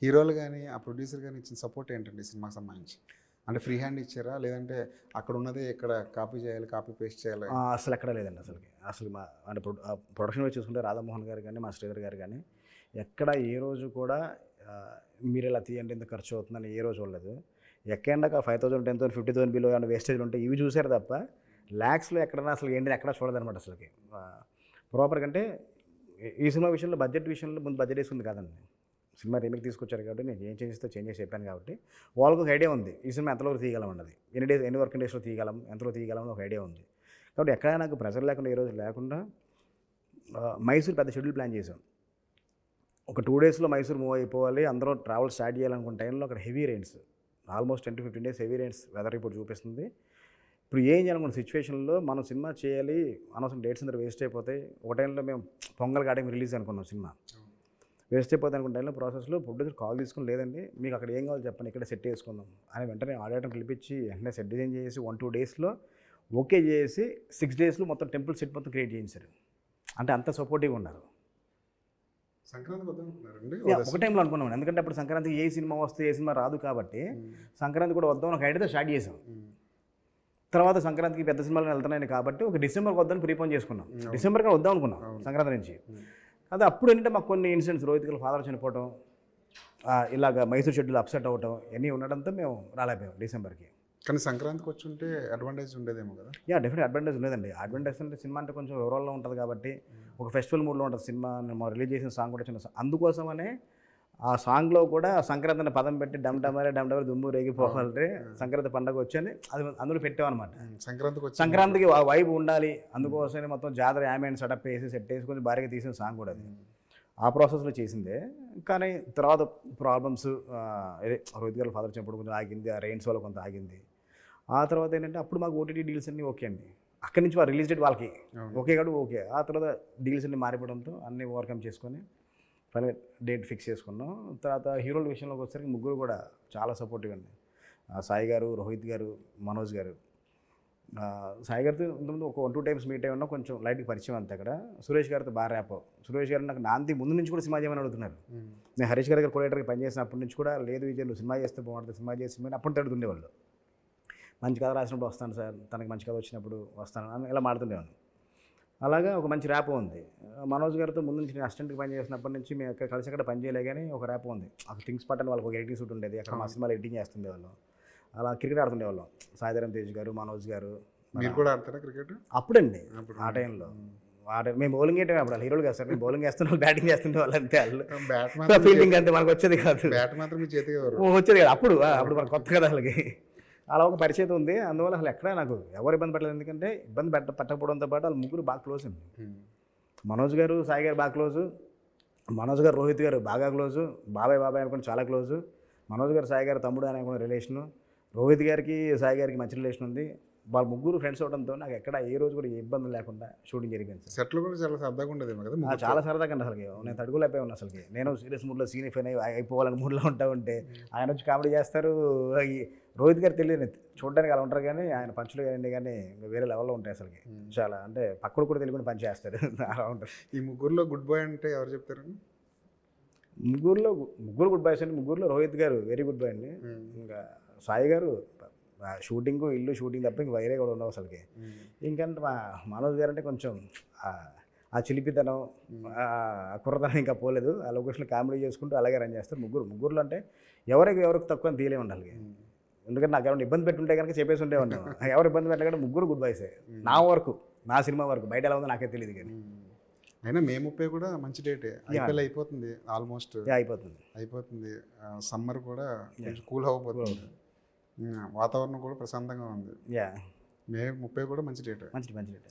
హీరోలు గాని, ఆ ప్రొడ్యూసర్ గాని ఇచ్చిన సపోర్ట్ ఏంటండి ఈ సినిమాకి సంబంధించి? అంటే ఫ్రీ హ్యాండ్ ఇచ్చారా? లేదంటే అక్కడ ఉన్నదే ఇక్కడ కాపీ చేయాలి, కాపీ పేస్ట్ చేయాలి? అసలెక్కడా లేదండి అసలకి. అసలు మా అంటే ప్రొడక్షన్ వైస్ చూసుకుంటే రాధామోహన్ గారు గాని, మా శ్రీధర్ గారు గాని, ఎక్కడ ఏ రోజు కూడా మీరిలా తీయండి ఇంత ఖర్చు అవుతుందని ఏ రోజు చూడలేదు. ఎక్కడండాక 5,000, 10,000, 50,000 బిలో ఏమైనా వేస్టేజ్‌లు ఉంటే ఇవి చూసారు తప్ప, లాక్స్‌లో ఎక్కడన్నా అసలు ఏంటి ఎక్కడా చూడదనమాట అసలకి. ప్రాపర్‌గా అంటే ఈ సినిమా విషయంలో బడ్జెట్ విషయంలో ముందు బడ్జెట్ వేసుకుంది కాదండి. సినిమా రీమేక్ తీసుకొచ్చారు కాబట్టి నేను ఏం చేంజెస్‌తో చేంజెస్ చెప్పాను కాబట్టి, వాళ్ళకి ఒక ఐడియా ఉంది. ఈ సినిమా ఎంతవరకు తీయగలం అన్నది. ఎన్ని వర్కింగ్ డేస్‌లో తీయగలం, ఎంతలో తీయగలం అని ఒక ఐడియా ఉంది. కాబట్టి ఎక్కడా నాకు ప్రెషర్ లేకుండా ఏ రోజు లేకుండా మైసూర్ పెద్ద షెడ్యూల్ ప్లాన్ చేశాం. ఒక 2 డేస్‌లో మైసూర్ మూవ్ అయిపోవాలి. అందరూ ట్రావెల్ స్టార్ట్ చేయాలనుకున్న టైంలో అక్కడ heavy rains. Almost 10-15 days heavy rains weather report చూపిస్తుంది. ఇప్పుడు ఏం చేయాలనుకున్న సిచ్యువేషన్‌లో మనం సినిమా చేయాలి. అనవసరం డేట్స్ అందరూ వేస్ట్ అయిపోతాయి. ఒక టైంలో మేము పొంగల్ గా టైంకి రిలీజ్ అనుకున్నాం సినిమా. వేస్ట్ అయిపోతుంది అనుకున్న టైంలో ప్రాసెస్‌లో ప్రొడ్యూసర్ కాల్ తీసుకొని లేదండి మీకు అక్కడ ఏం కావాలో చెప్పండి ఇక్కడే సెట్ చేసుకుందాం అని వెంటనే ఆడిటర్ని పిలిపించి వెంటనే సెట్ డిజైన్ చేసి 1-2 డేస్‌లో ఓకే చేసి 6 డేస్‌లో మొత్తం టెంపుల్ సెట్ మొత్తం క్రియేట్ చేయించారు. అంటే అంత సపోర్టివ్‌గా ఉన్నారు. సంక్రాంతికి వద్దామనుకున్నారండి? ఒక టైంలో అనుకున్నాం. ఎందుకంటే అప్పుడు సంక్రాంతికి ఏ సినిమా వస్తే ఏ సినిమా రాదు కాబట్టి సంక్రాంతి కూడా వద్దాం ఒక ఐడియాతో స్టార్ట్ చేసాం. తర్వాత సంక్రాంతికి పెద్ద సినిమాలు వెళ్తున్నాయి కాబట్టి ఒక డిసెంబర్కి వద్దని ప్రీపోన్ చేసుకున్నాం. డిసెంబర్కి వద్దాం అనుకున్నాం సంక్రాంతి నుంచి. అదే అప్పుడు ఏంటంటే మాకు కొన్ని ఇన్సిడెంట్స్ రోహిత్ గారి ఫాదర్ చనిపోవటం, ఇలాగ మైసూర్ షెడ్యూల్ అప్సెట్ అవ్వటం ఇవన్నీ ఉండడంతో మేము రాలేకపోయాం డిసెంబర్కి. కానీ సంక్రాంతికి వచ్చి ఉంటే అడ్వాంటేజ్ ఉండేదేమో కదా? డెఫినెట్ అడ్వాంటేజ్ ఉండేదండి. అడ్వాంటేజ్ అంటే సినిమా అంటే కొంచెం వివరాల్లో ఉంటుంది కాబట్టి ఒక ఫెస్టివల్ మూడ్లో ఉంటుంది సినిమా. మనం రిలీజ్ చేసిన సాంగ్ కూడా చిన్న అందుకోసమనే ఆ సాంగ్లో కూడా సంక్రాంతిని పదం పెట్టి డమ్ డమరే దుమ్ము రేగిపోవాలంటే సంక్రాంతి పండగ వచ్చని అది అందులో పెట్టామన్నమాట. సంక్రాంతికి ఆ వైబ్ ఉండాలి అందుకోసమే మొత్తం జాతర యామెంట్ సెటప్ వేసి సెట్ వేసి కొంచెం భారీగా తీసిన సాంగ్ కూడా అది ఆ ప్రాసెస్లో చేసిందే. కానీ తర్వాత ప్రాబ్లమ్స్ అదే రోహిత్ గారి ఫాదర్ చెప్పడం కొంచెం ఆగింది, ఆ రెయిన్స్ వల్ల కొంత ఆగింది. ఆ తర్వాత ఏంటంటే అప్పుడు మాకు ఓటీటీ డీల్స్ అన్నీ ఓకే అండి. అక్కడి నుంచి రిలీజ్ డేట్ వాళ్ళకి ఓకే కాదు ఓకే. ఆ తర్వాత డీల్స్ అన్నీ మారిపోవడంతో అన్నీ ఓవర్కమ్ చేసుకొని ఫైనల్ డేట్ ఫిక్స్ చేసుకున్నాం. తర్వాత హీరోల విషయంలోకి వచ్చేసరికి ముగ్గురు కూడా చాలా సపోర్టివ్ అండి. సాయి గారు, రోహిత్ గారు, మనోజ్ గారు. సాయి గారితో ఇంతకుముందు ఒక 1-2 టైమ్స్ మీట్ అయి ఉన్నా కొంచెం లైట్గా పరిచయం అంతే అక్కడ. సురేష్ గారితో బాగా ర్యాపో. సురేష్ గారు నాకు నాంది ముందు నుంచి కూడా సినిమా చేయమని అడుగుతున్నారు. నేను హరీష్ గారి కొరియేటర్కి పనిచేసినప్పటి నుంచి కూడా లేదు విజయ్ నువ్వు సినిమా చేస్తే బాగుంటుంది సినిమా చేసి అప్పుడు అడుగుతుండేవాళ్ళు. మంచి కథ రాసినప్పుడు వస్తాను సార్, తనకి మంచి కథ వచ్చినప్పుడు వస్తాను అని ఇలా మాడుతుండేవాళ్ళు. అలాగా ఒక మంచి ర్యాప్ ఉంది. మనోజ్ గారితో ముందు నుంచి నేను అసిస్టెంట్‌గా పనిచేసినప్పటి నుంచి మేము కలిసి అక్కడ పని చేయలే కానీ ఒక ర్యాప్ ఉంది. అక్కడ థింగ్స్ పార్ట్ అని వాళ్ళకి ఒక ఎడిటింగ్ సూట్ ఉండేది. అక్కడ మా సినిమాలో ఎడిటింగ్ చేస్తుండేవాళ్ళం. అలా క్రికెట్ ఆడుతుండేవాళ్ళం. సాయిధరం తేజ్ గారు, మనోజ్ గారు. మీరు కూడా ఆడతారా క్రికెట్? అప్పుడండి ఆ టైంలో మేము బౌలింగ్ వేయటమే అప్పుడు హీరోలు కాదు సార్. మేము బౌలింగ్ వేస్తున్న వాళ్ళు బ్యాటింగ్ చేస్తుండే వాళ్ళు అంతే. వాళ్ళు ఫీల్డింగ్ అంతే మనకు వచ్చేది కాదు. బ్యాట్ మాత్రం మీ చేతికి వచ్చేది కాదు అప్పుడు మనకు కొత్త కదా వాళ్ళకి. అలా ఒక పరిచయం ఉంది. అందువల్ల అసలు ఎక్కడ నాకు ఎవరు ఇబ్బంది పెట్టలేదు. ఎందుకంటే ఇబ్బంది పెట్టకపోవడంతో పాటు వాళ్ళు ముగ్గురు బాగా క్లోజ్ అండి. మనోజ్ గారు, సాయి గారు బాగా క్లోజు. మనోజ్ గారు, రోహిత్ గారు బాగా క్లోజు. బాబాయ్ అనుకుని చాలా క్లోజు. మనోజ్ గారు, సాయి గారు తమ్ముడు అని అనుకున్న రిలేషను. రోహిత్ గారికి, సాయి గారికి మంచి రిలేషన్ ఉంది. వాళ్ళు ముగ్గురు ఫ్రెండ్స్ అవడంతో నాకు ఎక్కడ ఏ రోజు కూడా ఏ ఇబ్బంది లేకుండా షూటింగ్ జరిగింది సార్. సెట్లు కూడా చాలా సరదాగా ఉండేదేమో కదా? చాలా సరదాగా అండి అసలుకి. నేను తడుగులేకపోయి ఉన్నా అసలుకి. నేను సీరియస్ మూడ్లో సీన్ అయిపోవాలని మూడ్లో ఉంటా ఉంటే ఆయన వచ్చి కామెడీ చేస్తారు. రోహిత్ గారు తెలియదు చూడడానికి అలా ఉంటారు కానీ ఆయన పంచులు కానీ వేరే లెవెల్లో ఉంటాయి అసలుకి. చాలా అంటే పక్కడు కూడా తెలియకుండా పని చేస్తారు అలా ఉంటుంది. ఈ ముగ్గురులో గుడ్ బాయ్ అంటే ఎవరు చెప్తారండి? ముగ్గురు గుడ్ బాయ్స్ అండి. ముగ్గురులో రోహిత్ గారు వెరీ గుడ్ బాయ్ అండి. ఇంకా సాయి గారు షూటింగ్ షూటింగ్ తప్ప ఇంక వైరే కూడా ఉండవు అసలుకి. ఇంకంటే మా మనోజ్ గారు అంటే కొంచెం ఆ చిలిపితనం ఆ కుర్రతనం ఇంకా పోలేదు. ఆ లొకేషన్లో కామెడీ చేసుకుంటూ అలాగే రన్ చేస్తారు. ముగ్గురులో అంటే ఎవరికి తక్కువ అని తీయలే ఉండాలి. ఎందుకంటే నాకు ఎవరైనా ఇబ్బంది పెట్టుంటే కనుక చెప్పేసి ఉండేవాడిని. ఎవరు ఇబ్బంది పెట్టకుండా ముగ్గురు గుడ్ బాయ్సే నా వరకు, నా సినిమా వరకు. బయట ఎలా ఉందో నాకే తెలియదు కానీ. అయినా మే 30 కూడా మంచి డేటే. ఐపీఎల్ అయిపోతుంది ఆల్మోస్ట్. అయిపోతుంది. సమ్మర్ కూడా కొంచెం కూల్ అవ్వబోతుంది. వాతావరణం కూడా ప్రశాంతంగా ఉంది. మే 30 కూడా మంచి డేటే. మంచి డేటే.